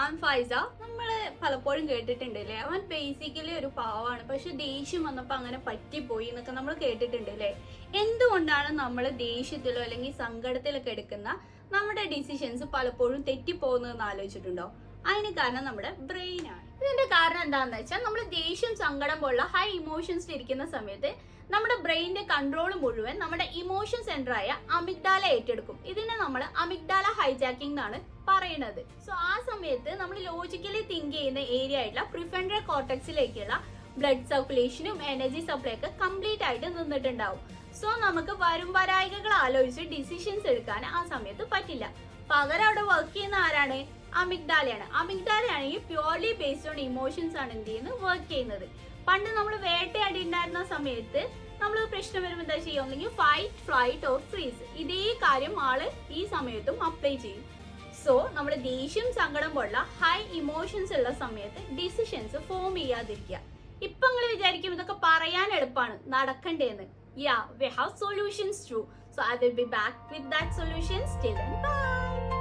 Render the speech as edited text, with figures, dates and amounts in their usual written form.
ആം ഫൈസ. നമ്മള് പലപ്പോഴും കേട്ടിട്ടുണ്ട് അല്ലേ, അവൻ ബേസിക്കലി ഒരു പാവാണ്, പക്ഷെ ദേഷ്യം വന്നപ്പോ അങ്ങനെ പറ്റിപ്പോയി എന്നൊക്കെ നമ്മൾ കേട്ടിട്ടുണ്ട് അല്ലേ. എന്തുകൊണ്ടാണ് നമ്മൾ ദേഷ്യത്തിലോ അല്ലെങ്കിൽ സങ്കടത്തിലൊക്കെ എടുക്കുന്ന നമ്മുടെ ഡിസിഷൻസ് പലപ്പോഴും തെറ്റിപ്പോകുന്നതെന്ന് ആലോചിച്ചിട്ടുണ്ടോ? അതിന് കാരണം നമ്മുടെ ബ്രെയിൻ ആണ്. ഇതിന്റെ കാരണം എന്താണെന്ന് വെച്ചാൽ, നമ്മൾ ദേഷ്യം, സങ്കടം പോലുള്ള ഹൈ ഇമോഷൻസിൽ ഇരിക്കുന്ന സമയത്ത് നമ്മുടെ ബ്രെയിനിന്റെ കൺട്രോൾ മുഴുവൻ നമ്മുടെ ഇമോഷൻ സെന്ററായ അമിഗ്ഡാല ഏറ്റെടുക്കും. ഇതിനെ നമ്മൾ അമിഗ്ഡാല ഹൈജാക്കിംഗ് എന്നാണ് പറയുന്നത്. സോ ആ സമയത്ത് നമ്മൾ ലോജിക്കലി തിങ്ക് ചെയ്യുന്ന ഏരിയ ആയിട്ടുള്ള പ്രിഫ്രണ്ടൽ കോർട്ടക്സിലേക്കുള്ള ബ്ലഡ് സർക്കുലേഷനും എനർജി സപ്ലൈ ഒക്കെ കംപ്ലീറ്റ് ആയിട്ട് നിന്നിട്ടുണ്ടാവും. സോ നമുക്ക് വരായികകൾ ആലോചിച്ച് ഡിസിഷൻസ് എടുക്കാൻ ആ സമയത്ത് പറ്റില്ല. പകരം അവിടെ വർക്ക് ചെയ്യുന്ന ആരാണ്? അമിഗ്ഡാലയാണ്. അമിഗ്ഡാലയാണെങ്കിൽ പ്യൂർലി ബേസ്ഡ് ഓൺ ഇമോഷൻസ് ആണ് എന്ത് ചെയ്യുന്നത്, വർക്ക് ചെയ്യുന്നത്. പണ്ട് നമ്മൾ വേട്ടയാടി ഉണ്ടായിരുന്ന സമയത്ത് നമ്മൾ പ്രശ്നം വരുമ്പോൾ എന്താ ചെയ്യുക? ഒന്നെങ്കിൽ ഫൈറ്റ്, ഫ്ലൈറ്റ് ഓർ ഫ്രീസ്. ഇതേ കാര്യം ആള് ഈ സമയത്തും അപ്ലൈ ചെയ്യും. സോ നമ്മൾ ദേഷ്യം, സങ്കടം പോലുള്ള ഹൈ ഇമോഷൻസ് ഉള്ള സമയത്ത് ഡിസിഷൻസ് ഫോം ചെയ്യാതിരിക്കുക. ഇപ്പൊ നിങ്ങൾ വിചാരിക്കും ഇതൊക്കെ പറയാൻ എളുപ്പമാണ്, നടക്കണ്ടേന്ന്. Yeah, we have solutions too. So I will be back with that solutions. Till then, bye.